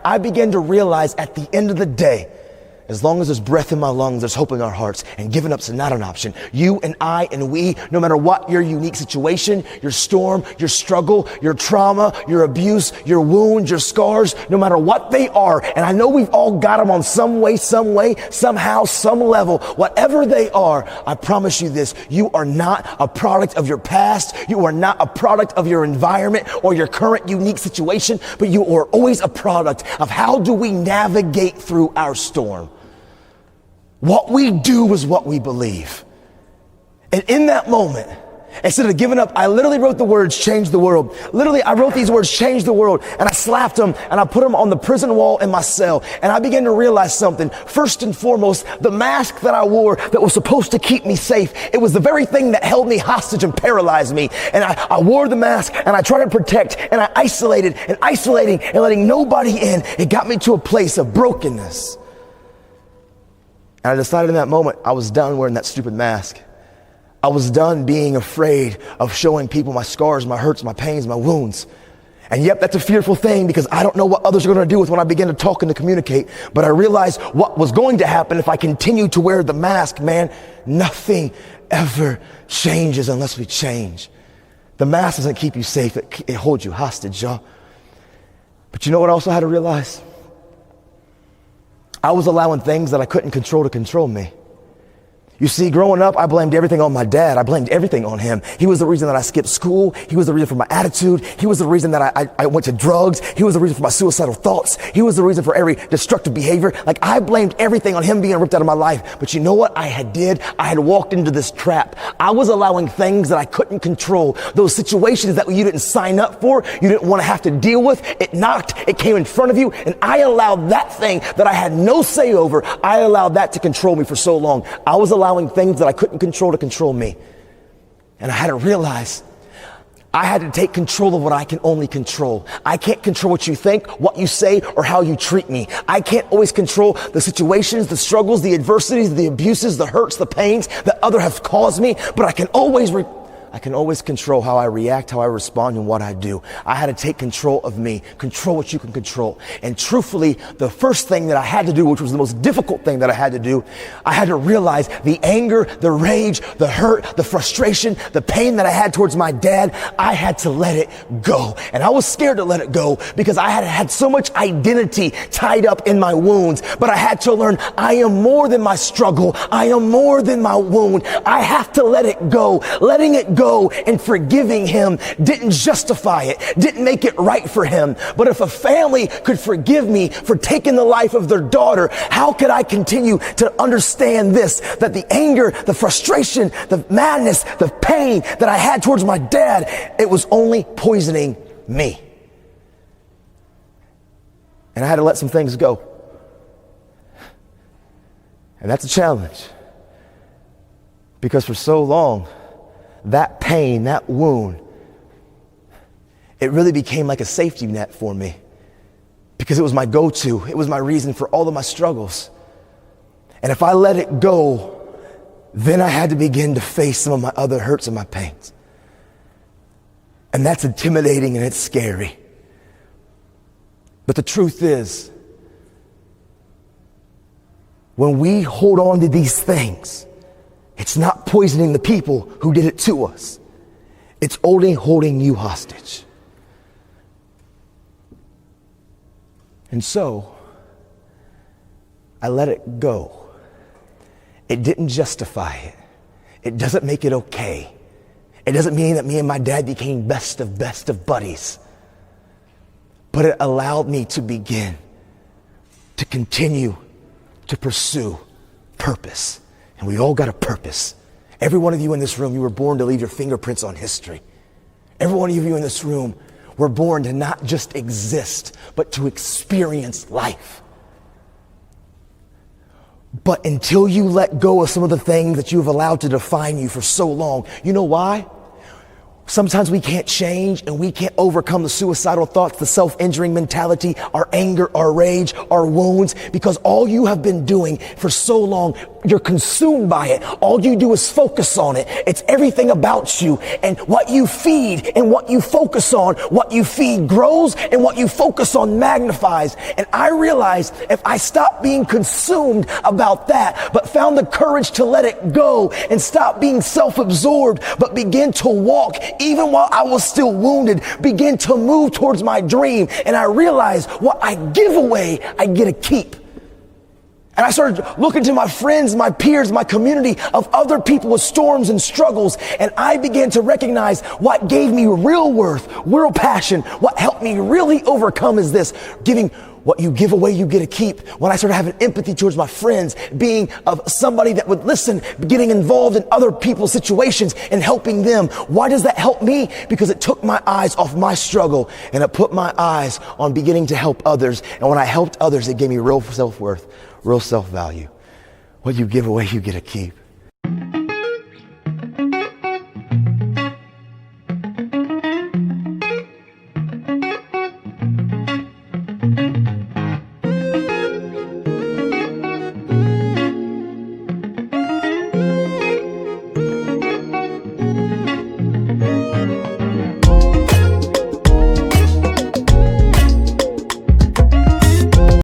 I began to realize at the end of the day, as long as there's breath in my lungs, there's hope in our hearts, and giving up's not an option. You and I and we, no matter what your unique situation, your storm, your struggle, your trauma, your abuse, your wounds, your scars, no matter what they are, and I know we've all got them on some way, somehow, some level, whatever they are, I promise you this, you are not a product of your past, you are not a product of your environment or your current unique situation, but you are always a product of how do we navigate through our storm. What we do is what we believe. And in that moment, instead of giving up, I literally wrote the words, change the world. Literally, I wrote these words, change the world, and I slapped them and I put them on the prison wall in my cell. And I began to realize something. First and foremost, the mask that I wore that was supposed to keep me safe, it was the very thing that held me hostage and paralyzed me. And I wore the mask and I tried to protect and I isolated and isolating and letting nobody in. It got me to a place of brokenness. And I decided in that moment, I was done wearing that stupid mask. I was done being afraid of showing people my scars, my hurts, my pains, my wounds. And yep, that's a fearful thing because I don't know what others are going to do with when I begin to talk and to communicate. But I realized what was going to happen if I continued to wear the mask, man. Nothing ever changes unless we change. The mask doesn't keep you safe. It holds you hostage, y'all. But you know what I also had to realize? I was allowing things that I couldn't control to control me. You see, growing up, I blamed everything on my dad. I blamed everything on him. He was the reason that I skipped school. He was the reason for my attitude. He was the reason that I went to drugs. He was the reason for my suicidal thoughts. He was the reason for every destructive behavior. Like, I blamed everything on him being ripped out of my life. But you know what I had walked into this trap. I was allowing things that I couldn't control. Those situations that you didn't sign up for, you didn't want to have to deal with. It knocked, it came in front of you, and I allowed that thing that I had no say over, I allowed that to control me for so long. I was allowing things that I couldn't control to control me. And I had to realize I had to take control of what I can only control. I can't control what you think, what you say, or how you treat me. I can't always control the situations, the struggles, the adversities, the abuses, the hurts, the pains that others have caused me, but I can always control how I react, how I respond, and what I do. I had to take control of me, control what you can control. And truthfully, the first thing that I had to do, which was the most difficult thing that I had to do, I had to realize the anger, the rage, the hurt, the frustration, the pain that I had towards my dad, I had to let it go. And I was scared to let it go because I had so much identity tied up in my wounds. But I had to learn I am more than my struggle. I am more than my wound. I have to let it go. Letting it go and forgiving him didn't justify it, didn't make it right for him. But if a family could forgive me for taking the life of their daughter, how could I continue to understand this, that the anger, the frustration, the madness, the pain that I had towards my dad, it was only poisoning me. And I had to let some things go. And that's a challenge. Because for so long, that pain, that wound, it really became like a safety net for me because it was my go-to. It was my reason for all of my struggles. And if I let it go, then I had to begin to face some of my other hurts and my pains. And that's intimidating and it's scary. But the truth is, when we hold on to these things, it's not poisoning the people who did it to us. It's only holding you hostage. And so, I let it go. It didn't justify it. It doesn't make it okay. It doesn't mean that me and my dad became best of buddies. But it allowed me to begin to continue to pursue purpose. And we all got a purpose. Every one of you in this room, you were born to leave your fingerprints on history. Every one of you in this room were born to not just exist, but to experience life. But until you let go of some of the things that you've allowed to define you for so long, you know why? Sometimes we can't change and we can't overcome the suicidal thoughts, the self-injuring mentality, our anger, our rage, our wounds, because all you have been doing for so long, you're consumed by it. All you do is focus on it. It's everything about you, and what you feed and what you focus on, what you feed grows and what you focus on magnifies. And I realized if I stopped being consumed about that, but found the courage to let it go and stop being self-absorbed, but begin to walk even while I was still wounded, begin to move towards my dream. And I realized what I give away, I get to keep. And I started looking to my friends, my peers, my community of other people with storms and struggles. And I began to recognize what gave me real worth, real passion. What helped me really overcome is this: giving. What you give away, you get to keep. When I started having empathy towards my friends, being of somebody that would listen, getting involved in other people's situations and helping them. Why does that help me? Because it took my eyes off my struggle and it put my eyes on beginning to help others. And when I helped others, it gave me real self-worth, real self-value. What you give away, you get to keep.